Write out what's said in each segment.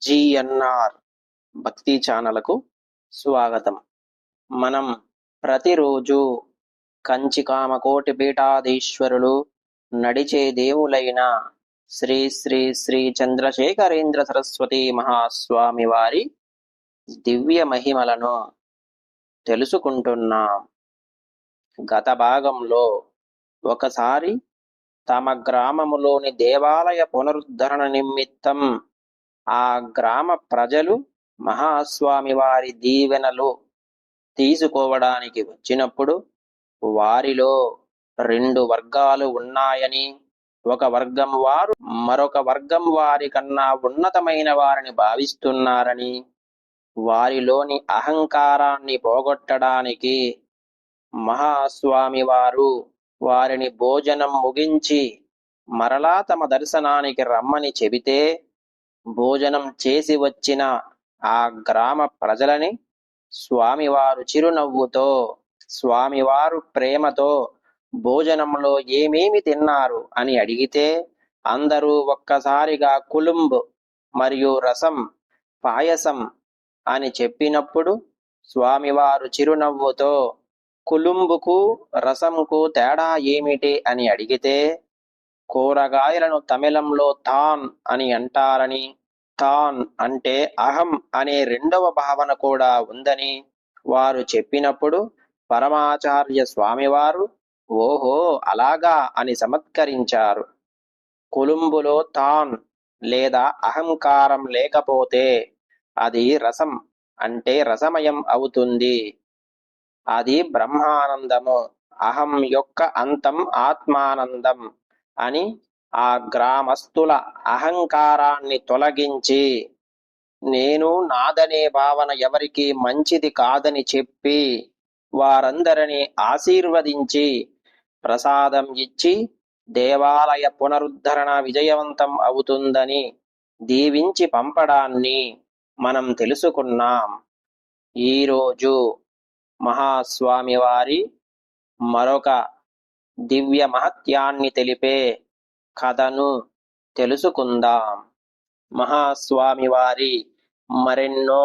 GNR భక్తి ఛానల్కు స్వాగతం. మనం ప్రతిరోజు కంచి కామకోటి పీఠాధీశ్వరులు నడిచే దేవులైన శ్రీ శ్రీ శ్రీ చంద్రశేఖరేంద్ర సరస్వతి మహాస్వామి వారి దివ్య మహిమలను తెలుసుకుంటున్నాం. గత భాగంలో ఒకసారి తమ గ్రామములోని దేవాలయ పునరుద్ధరణ నిమిత్తం ఆ గ్రామ ప్రజలు మహాస్వామి వారి దీవెనలు తీసుకోవడానికి వచ్చినప్పుడు వారిలో రెండు వర్గాలు ఉన్నాయని, ఒక వర్గం వారు మరొక వర్గం వారి కన్నా ఉన్నతమైన వారిని భావిస్తున్నారని, వారిలోని అహంకారాన్ని పోగొట్టడానికి మహాస్వామి వారు వారిని భోజనం ముగించి మరలా తమ దర్శనానికి రమ్మని చెబితే, భోజనం చేసి వచ్చిన ఆ గ్రామ ప్రజలని స్వామివారు చిరునవ్వుతో, స్వామివారు ప్రేమతో భోజనంలో ఏమేమి తిన్నారు అని అడిగితే, అందరూ ఒక్కసారిగా కులుంబ్ మరియు రసం, పాయసం అని చెప్పినప్పుడు స్వామివారు చిరునవ్వుతో కులుంబుకు రసంకు తేడా ఏమిటి అని అడిగితే, కూరగాయలను తమిళంలో తాన్ అని అంటారని, తాన్ అంటే అహం అనే రెండవ భావన కూడా ఉందని వారు చెప్పినప్పుడు పరమాచార్య స్వామివారు ఓహో అలాగా అని చమత్కరించారు. కులుంబులో తాన్ లేదా అహంకారం లేకపోతే అది రసం అంటే రసమయం అవుతుంది. అది బ్రహ్మానందము, అహం యొక్క అంతం ఆత్మానందం అని ఆ గ్రామస్తుల అహంకారాన్ని తొలగించి, నేను నాదనే భావన ఎవరికి మంచిది కాదని చెప్పి వారందరినీ ఆశీర్వదించి ప్రసాదం ఇచ్చి దేవాలయ పునరుద్ధరణ విజయవంతం అవుతుందని దీవించి పంపడాన్ని మనం తెలుసుకున్నాం. ఈరోజు మహాస్వామి వారి మరొక దివ్య మహత్యాన్ని తెలిపే కథను తెలుసుకుందాం. మహాస్వామి వారి మరెన్నో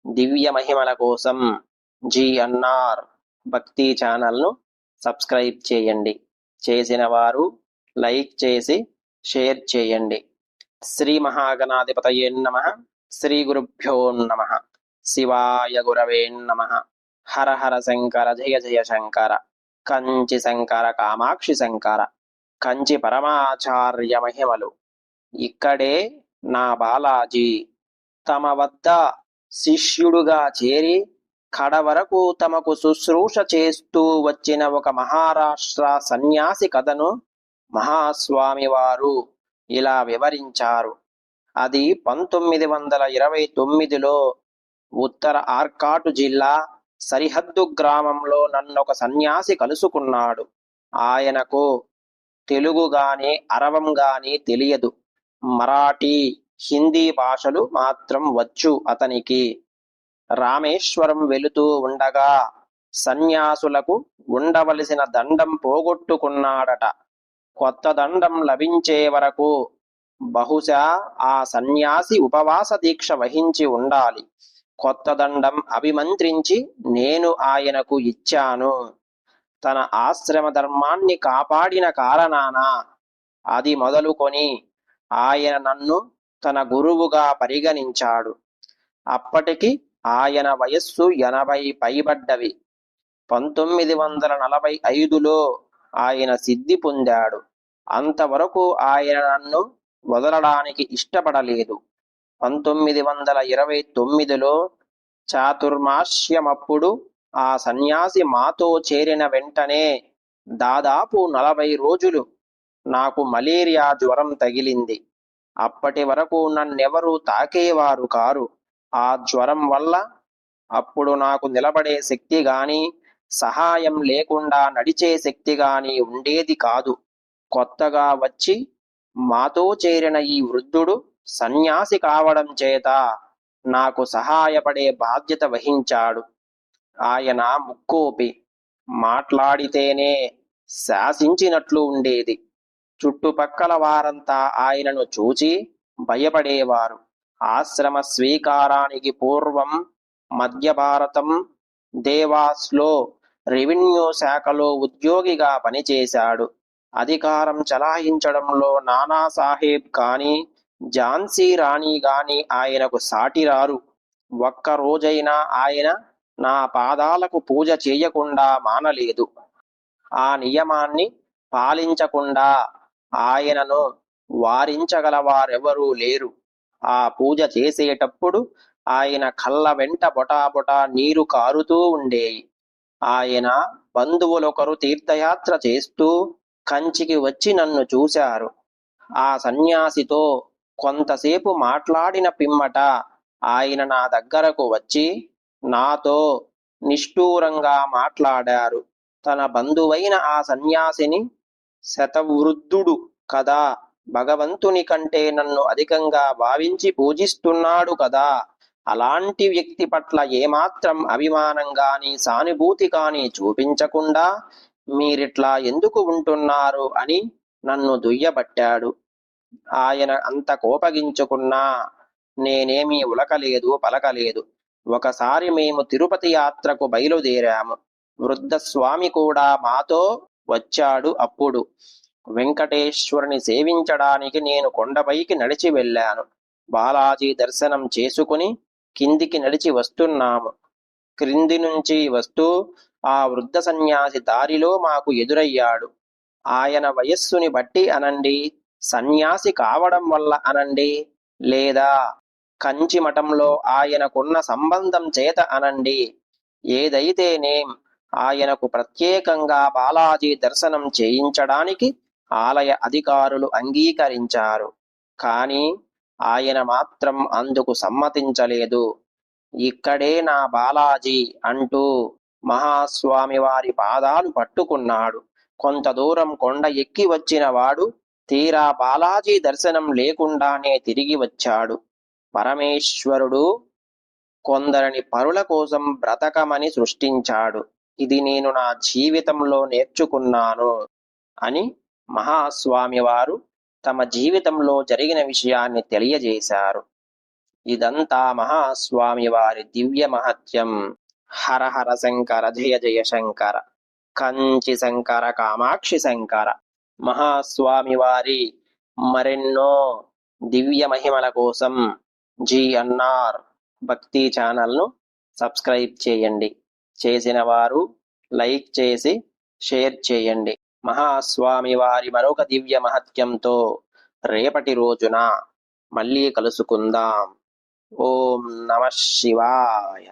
దివ్య మహిమల కోసం జిఎన్ఆర్ భక్తి ఛానల్ను సబ్స్క్రైబ్ చేయండి. చేసిన వారు లైక్ చేసి షేర్ చేయండి. శ్రీ మహాగణాధిపతయే నమః. శ్రీ గురుభ్యో నమః. శివాయ గురవే నమః. హర హర శంకర జయ జయ శంకర. కంచి శంకర కామాక్షి శంకర. కంచి పరమాచార్య మహిమలు. ఇక్కడే నా బాలాజీ తమ వద్ద శిష్యుడుగా చేరి కడవరకు తమకు శుశ్రూష చేస్తూ వచ్చిన ఒక మహారాష్ట్ర సన్యాసి కథను మహాస్వామి వారు ఇలా వివరించారు. అది 1929లో ఉత్తర ఆర్కాటు జిల్లా సరిహద్దు గ్రామంలో నన్నొక సన్యాసి కలుసుకున్నాడు. ఆయనకు తెలుగు గాని అరవం గాని తెలియదు. మరాఠీ, హిందీ భాషలు మాత్రం వచ్చు అతనికి. రామేశ్వరం వెళుతూ ఉండగా సన్యాసులకు ఉండవలసిన దండం పోగొట్టుకున్నాడట. కొత్త దండం లభించే వరకు బహుశా ఆ సన్యాసి ఉపవాస దీక్ష వహించి ఉండాలి. కొత్త దండం అభిమంత్రించి నేను ఆయనకు ఇచ్చాను. తన ఆశ్రమ ధర్మాన్ని కాపాడిన కారణాన అది మొదలుకొని ఆయన నన్ను తన గురువుగా పరిగణించాడు. అప్పటికి ఆయన వయస్సు 80 పైబడ్డవి. 1945లో ఆయన సిద్ధి పొందాడు. అంతవరకు ఆయన నన్ను వదలడానికి ఇష్టపడలేదు. 1929లో చాతుర్మాస్యమప్పుడు ఆ సన్యాసి మాతో చేరిన వెంటనే దాదాపు 40 రోజులు నాకు మలేరియా జ్వరం తగిలింది. అప్పటి వరకు నన్నెవరూ తాకేవారు కారు. ఆ జ్వరం వల్ల అప్పుడు నాకు నిలబడే శక్తి గాని, సహాయం లేకుండా నడిచే శక్తి గాని ఉండేది కాదు. కొత్తగా వచ్చి మాతో చేరిన ఈ వృద్ధుడు సన్యాసి కావడం చేత నాకు సహాయపడే బాధ్యత వహించాడు. ఆయన ముక్కోపి, మాట్లాడితేనే శాసించినట్లు ఉండేది. చుట్టుపక్కల వారంతా ఆయనను చూచి భయపడేవారు. ఆశ్రమ స్వీకారానికి పూర్వం మధ్య భారతం దేవాస్లో రెవెన్యూ శాఖలో ఉద్యోగిగా పనిచేశాడు. అధికారం చలాయించడంలో నానాసాహెబ్ కానీ ఝాన్సీ రాణి గాని ఆయనకు సాటిరారు. ఒక్క రోజైనా ఆయన నా పాదాలకు పూజ చేయకుండా మానలేదు. ఆ నియమాన్ని పాలించకుండా ఆయనను వారించగల వారెవరూ లేరు. ఆ పూజ చేసేటప్పుడు ఆయన కళ్ళ వెంట బొటాబొటా నీరు కారుతూ ఉండేవి. ఆయన బంధువులొకరు తీర్థయాత్ర చేస్తూ కంచికి వచ్చి నన్ను చూశారు. ఆ సన్యాసితో కొంతసేపు మాట్లాడిన పిమ్మట ఆయన నా దగ్గరకు వచ్చి నాతో నిష్ఠూరంగా మాట్లాడారు. తన బంధువైన ఆ సన్యాసిని శతవృద్ధుడు కదా, భగవంతుని కంటే నన్ను అధికంగా భావించి పూజిస్తున్నాడు కదా, అలాంటి వ్యక్తి పట్ల ఏమాత్రం అభిమానం గాని సానుభూతి కాని చూపించకుండా మీరిట్లా ఎందుకు ఉంటున్నారు అని నన్ను దుయ్యబట్టాడు. ఆయన అంత కోపగించుకున్నా నేనేమీ ఉలకలేదు, పలకలేదు. ఒకసారి మేము తిరుపతి యాత్రకు బయలుదేరాము. వృద్ధస్వామి కూడా మాతో వచ్చాడు. అప్పుడు వెంకటేశ్వరుని సేవించడానికి నేను కొండపైకి నడిచి వెళ్ళాను. బాలాజీ దర్శనం చేసుకుని కిందికి నడిచి వస్తున్నాము. క్రింది నుంచి వస్తూ ఆ వృద్ధ సన్యాసి దారిలో మాకు ఎదురయ్యాడు. ఆయన వయస్సుని బట్టి అనండి, సన్యాసి కావడం వల్ల అనండి, లేదా కంచి మఠంలో ఆయనకున్న సంబంధం చేత అనండి, ఏదైతేనేం ఆయనకు ప్రత్యేకంగా బాలాజీ దర్శనం చేయించడానికి ఆలయ అధికారులు అంగీకరించారు. కాని ఆయన మాత్రం అందుకు సమ్మతించలేదు. ఇక్కడే నా బాలాజీ అంటూ మహాస్వామి వారి పాదాలు పట్టుకున్నాడు. కొంత దూరం కొండ ఎక్కి వచ్చిన వాడు తీరా బాలాజీ దర్శనం లేకుండానే తిరిగి వచ్చాడు. పరమేశ్వరుడు కొందరిని పరుల కోసం బ్రతకమని సృష్టించాడు. ఇది నేను నా జీవితంలో నేర్చుకున్నాను అని మహాస్వామి వారు తమ జీవితంలో జరిగిన విషయాన్ని తెలియజేశారు. ఇదంతా మహాస్వామి వారి దివ్య మహత్యం. హర హర శంకర, జయ జయ శంకర, కంచి శంకర, కామాక్షి శంకర. మహాస్వామి వారి మరెన్నో దివ్య మహిమల కోసం GNR భక్తి ఛానల్ను సబ్స్క్రైబ్ చేయండి. చేసిన వారు లైక్ చేసి షేర్ చేయండి. మహాస్వామి వారి మరొక దివ్య మహత్యంతో రేపటి రోజున మళ్ళీ కలుసుకుందాం. ఓం నమః శివాయ.